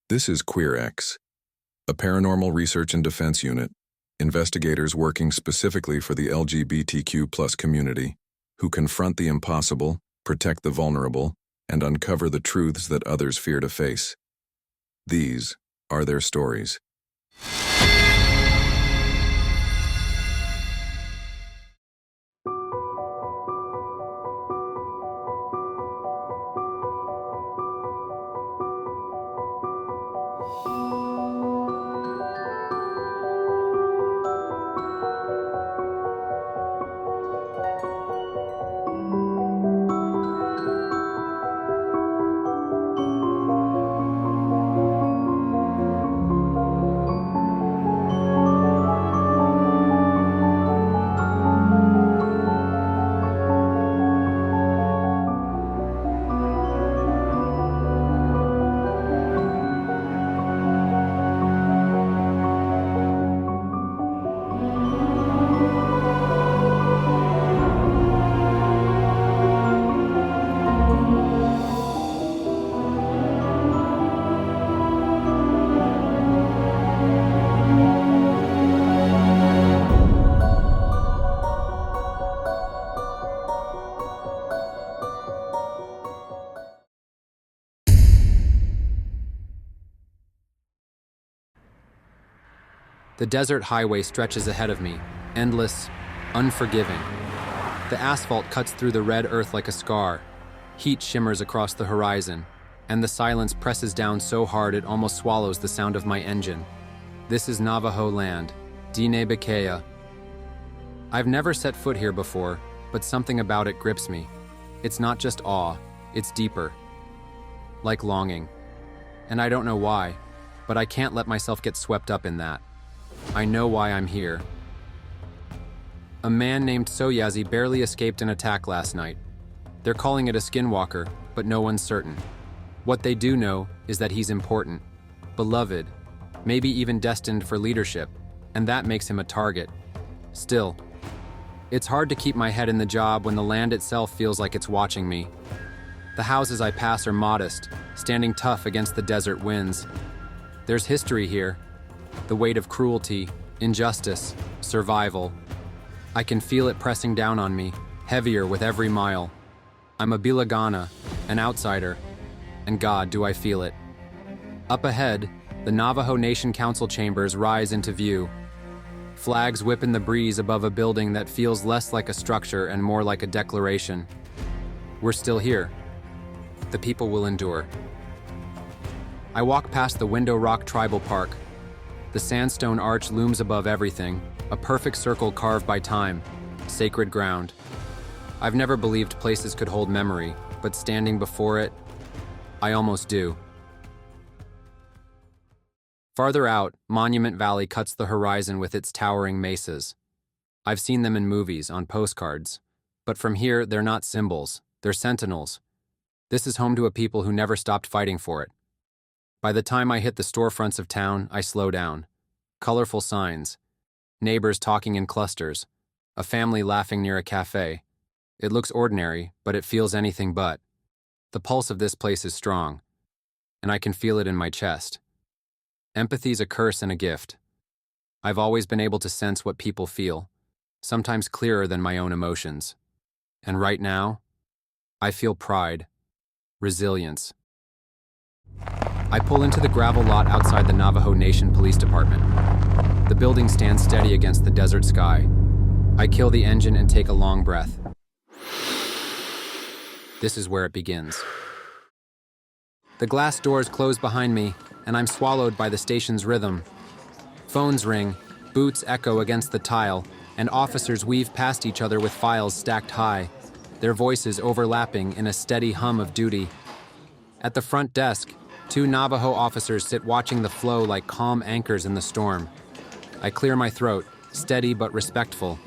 This is QueerX, a paranormal research and defense unit, investigators working specifically for the LGBTQ+ community, who confront the impossible, protect the vulnerable, and uncover the truths that others fear to face. These are their stories. The desert highway stretches ahead of me, endless, unforgiving. The asphalt cuts through the red earth like a scar. Heat shimmers across the horizon, and the silence presses down so hard it almost swallows the sound of my engine. This is Navajo land, Dine. I've never set foot here before, but something about it grips me. It's not just awe, it's deeper. Like longing. And I don't know why, but I can't let myself get swept up in that. I know why I'm here. A man named Soyazi barely escaped an attack last night. They're calling it a skinwalker, but no one's certain. What they do know is that he's important, beloved, maybe even destined for leadership, and that makes him a target. Still, it's hard to keep my head in the job when the land itself feels like it's watching me. The houses I pass are modest, standing tough against the desert winds. There's history here. The weight of cruelty, injustice, survival. I can feel it pressing down on me, heavier with every mile. I'm a Bilagana, an outsider, and God, do I feel it. Up ahead, the Navajo Nation Council chambers rise into view. Flags whip in the breeze above a building that feels less like a structure and more like a declaration. We're still here. The people will endure. I walk past the Window Rock Tribal Park. The sandstone arch looms above everything, a perfect circle carved by time, sacred ground. I've never believed places could hold memory, but standing before it, I almost do. Farther out, Monument Valley cuts the horizon with its towering mesas. I've seen them in movies, on postcards. But from here, they're not symbols, they're sentinels. This is home to a people who never stopped fighting for it. By the time I hit the storefronts of town, I slow down. Colorful signs. Neighbors talking in clusters. A family laughing near a cafe. It looks ordinary, but it feels anything but. The pulse of this place is strong, and I can feel it in my chest. Empathy's a curse and a gift. I've always been able to sense what people feel, sometimes clearer than my own emotions. And right now, I feel pride, resilience. I pull into the gravel lot outside the Navajo Nation Police Department. The building stands steady against the desert sky. I kill the engine and take a long breath. This is where it begins. The glass doors close behind me, and I'm swallowed by the station's rhythm. Phones ring, boots echo against the tile, and officers weave past each other with files stacked high, their voices overlapping in a steady hum of duty. At the front desk, 2 Navajo officers sit watching the flow like calm anchors in the storm. I clear my throat, steady but respectful.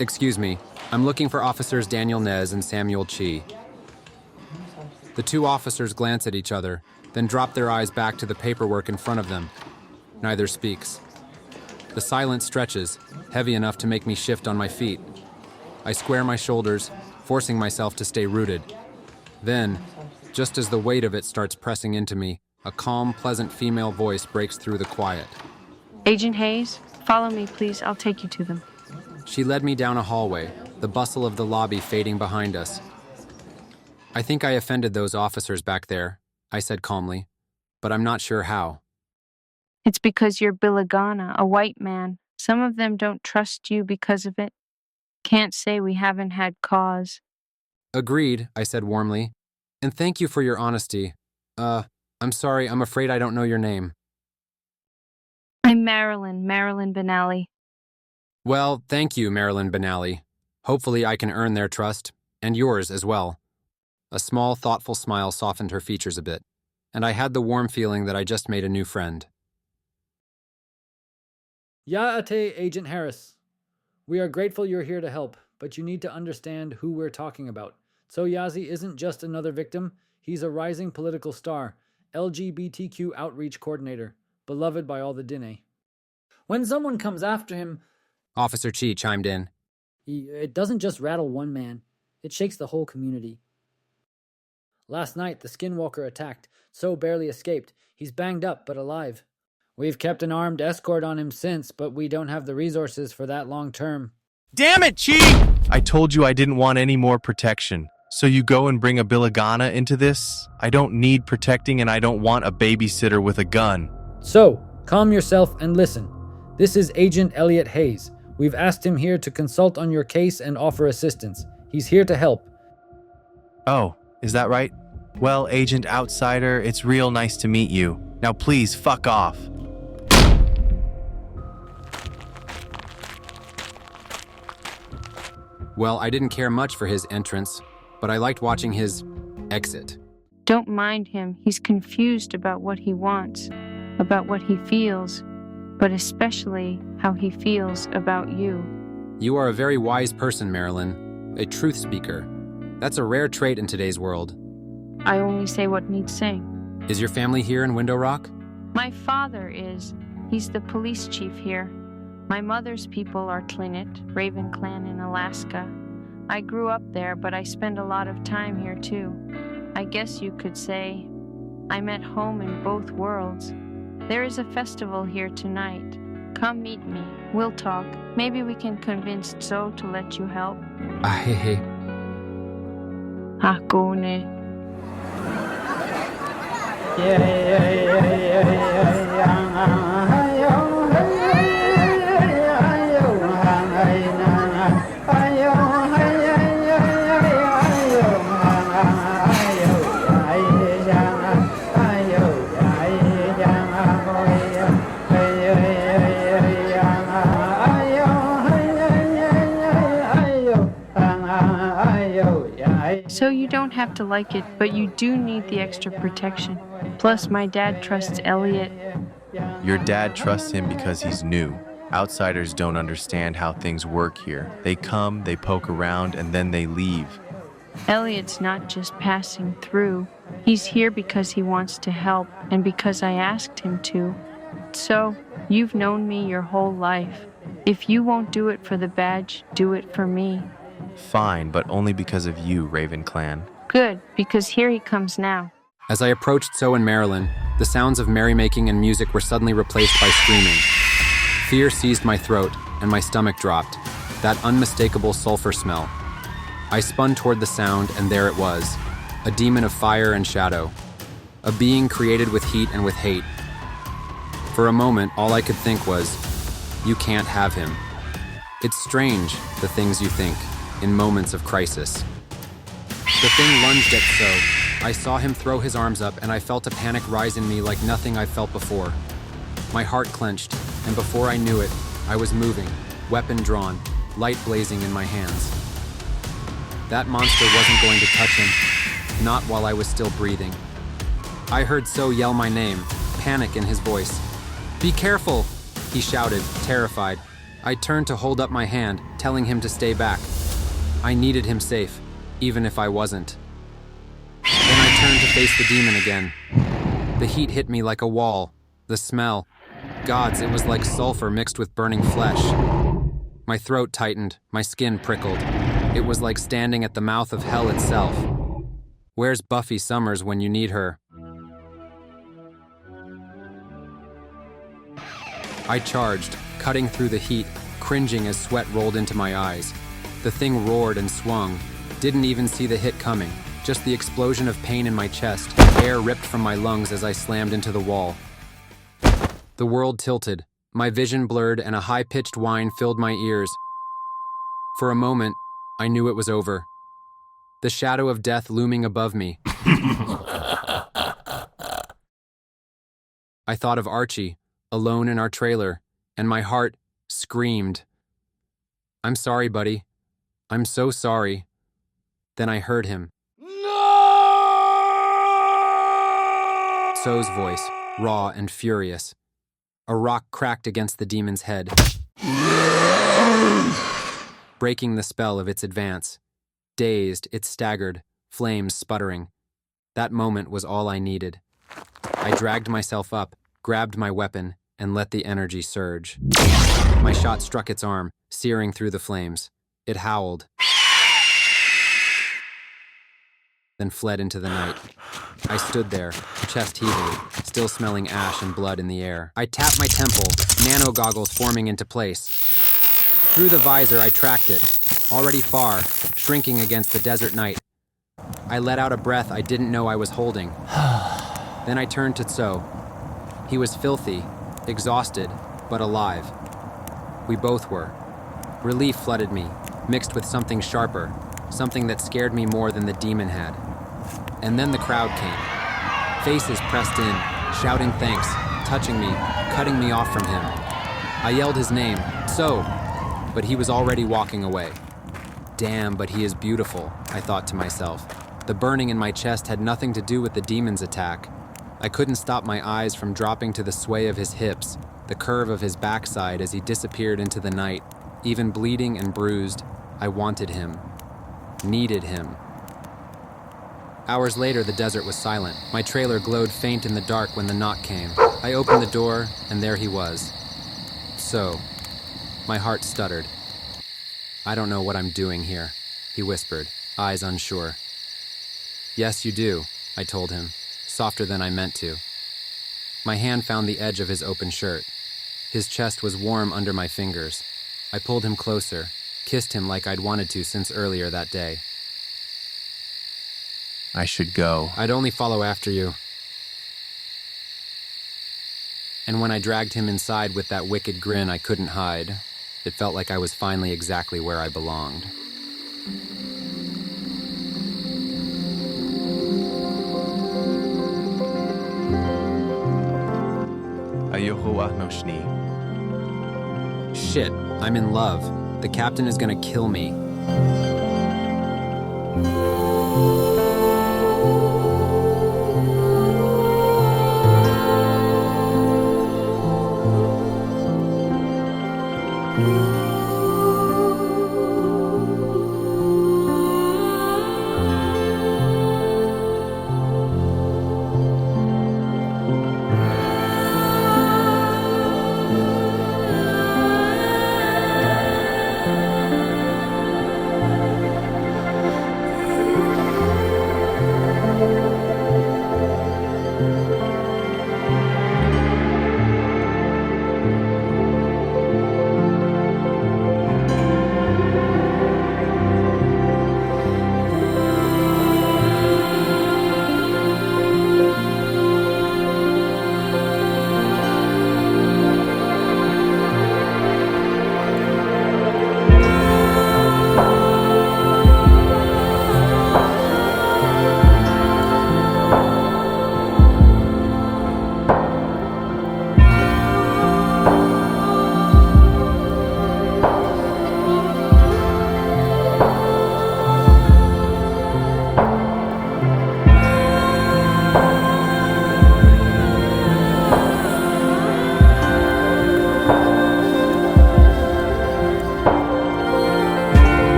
Excuse me, I'm looking for Officers Daniel Nez and Samuel Chi. The 2 officers glance at each other, then drop their eyes back to the paperwork in front of them. Neither speaks. The silence stretches, heavy enough to make me shift on my feet. I square my shoulders, forcing myself to stay rooted. Then, just as the weight of it starts pressing into me, A calm, pleasant female voice breaks through the quiet. Agent Hayes, follow me, please. I'll take you to them. She led me down a hallway, the bustle of the lobby fading behind us. I think I offended those officers back there, I said calmly, but I'm not sure how. It's because you're Billigana, a white man. Some of them don't trust you because of it. Can't say we haven't had cause. Agreed, I said warmly. And thank you for your honesty. I'm sorry, I'm afraid I don't know your name. I'm Marilyn Benally. Well, thank you, Marilyn Benally. Hopefully I can earn their trust, and yours as well. A small, thoughtful smile softened her features a bit, and I had the warm feeling that I just made a new friend. Ya'ate, Agent Harris. We are grateful you're here to help, but you need to understand who we're talking about. Soyazi isn't just another victim, he's a rising political star, LGBTQ outreach coordinator, beloved by all the Diné. When someone comes after him, Officer Chi chimed in. it doesn't just rattle one man, it shakes the whole community. Last night, the Skinwalker attacked, So barely escaped. He's banged up, but alive. We've kept an armed escort on him since, but we don't have the resources for that long term. Damn it, Chi! I told you I didn't want any more protection. So you go and bring a Billigana into this? I don't need protecting and I don't want a babysitter with a gun. So, calm yourself and listen. This is Agent Elliott Hayes. We've asked him here to consult on your case and offer assistance. He's here to help. Oh, is that right? Well, Agent Outsider, it's real nice to meet you. Now please, fuck off. Well, I didn't care much for his entrance, but I liked watching his exit. Don't mind him. He's confused about what he wants, about what he feels, but especially how he feels about you. You are a very wise person, Marilyn. A truth speaker. That's a rare trait in today's world. I only say what needs saying. Is your family here in Window Rock? My father is. He's the police chief here. My mother's people are Tlingit, Raven Clan in Alaska. I grew up there, but I spend a lot of time here too. I guess you could say I'm at home in both worlds. There is a festival here tonight. Come meet me. We'll talk. Maybe we can convince Zo to let you help. Ahehe. Hakone. So you don't have to like it, but you do need the extra protection. Plus, my dad trusts Elliot. Your dad trusts him because he's new. Outsiders don't understand how things work here. They come, they poke around, and then they leave. Elliot's not just passing through. He's here because he wants to help, and because I asked him to. So, you've known me your whole life. If you won't do it for the badge, do it for me. Fine, but only because of you, Raven Clan. Good, because here he comes now. As I approached So and Marilyn, the sounds of merrymaking and music were suddenly replaced by screaming. Fear seized my throat, and my stomach dropped. That unmistakable sulfur smell. I spun toward the sound, and there it was. A demon of fire and shadow. A being created with heat and with hate. For a moment, all I could think was, you can't have him. It's strange, the things you think, in moments of crisis. The thing lunged at So. I saw him throw his arms up, and I felt a panic rise in me like nothing I've felt before. My heart clenched, and before I knew it, I was moving, weapon drawn, light blazing in my hands. That monster wasn't going to touch him, not while I was still breathing. I heard So yell my name, panic in his voice. "Be careful!" he shouted, terrified. I turned to hold up my hand, telling him to stay back. I needed him safe, even if I wasn't. Then I turned to face the demon again. The heat hit me like a wall. The smell. Gods, it was like sulfur mixed with burning flesh. My throat tightened, my skin prickled. It was like standing at the mouth of hell itself. Where's Buffy Summers when you need her? I charged, cutting through the heat, cringing as sweat rolled into my eyes. The thing roared and swung. Didn't even see the hit coming, just the explosion of pain in my chest, air ripped from my lungs as I slammed into the wall. The world tilted, my vision blurred, and a high-pitched whine filled my ears. For a moment, I knew it was over. The shadow of death looming above me. I thought of Archie, alone in our trailer, and my heart screamed. "I'm sorry, buddy. I'm so sorry." Then I heard him. No! So's voice, raw and furious. A rock cracked against the demon's head, breaking the spell of its advance. Dazed, it staggered, flames sputtering. That moment was all I needed. I dragged myself up, grabbed my weapon, and let the energy surge. My shot struck its arm, searing through the flames. It howled, then fled into the night. I stood there, chest heaving, still smelling ash and blood in the air. I tapped my temple, nano goggles forming into place. Through the visor, I tracked it, already far, shrinking against the desert night. I let out a breath I didn't know I was holding. Then I turned to So. He was filthy, exhausted, but alive. We both were. Relief flooded me, mixed with something sharper, something that scared me more than the demon had. And then the crowd came. Faces pressed in, shouting thanks, touching me, cutting me off from him. I yelled his name, So, but he was already walking away. Damn, but he is beautiful, I thought to myself. The burning in my chest had nothing to do with the demon's attack. I couldn't stop my eyes from dropping to the sway of his hips, the curve of his backside as he disappeared into the night. Even bleeding and bruised, I wanted him. Needed him. Hours later, the desert was silent. My trailer glowed faint in the dark when the knock came. I opened the door, and there he was. So, my heart stuttered. "I don't know what I'm doing here," he whispered, eyes unsure. "Yes, you do," I told him, softer than I meant to. My hand found the edge of his open shirt. His chest was warm under my fingers. I pulled him closer, kissed him like I'd wanted to since earlier that day. I should go. "I'd only follow after you." And when I dragged him inside with that wicked grin I couldn't hide, it felt like I was finally exactly where I belonged. Ayoko ahnoshni. Shit, I'm in love. The captain is gonna kill me.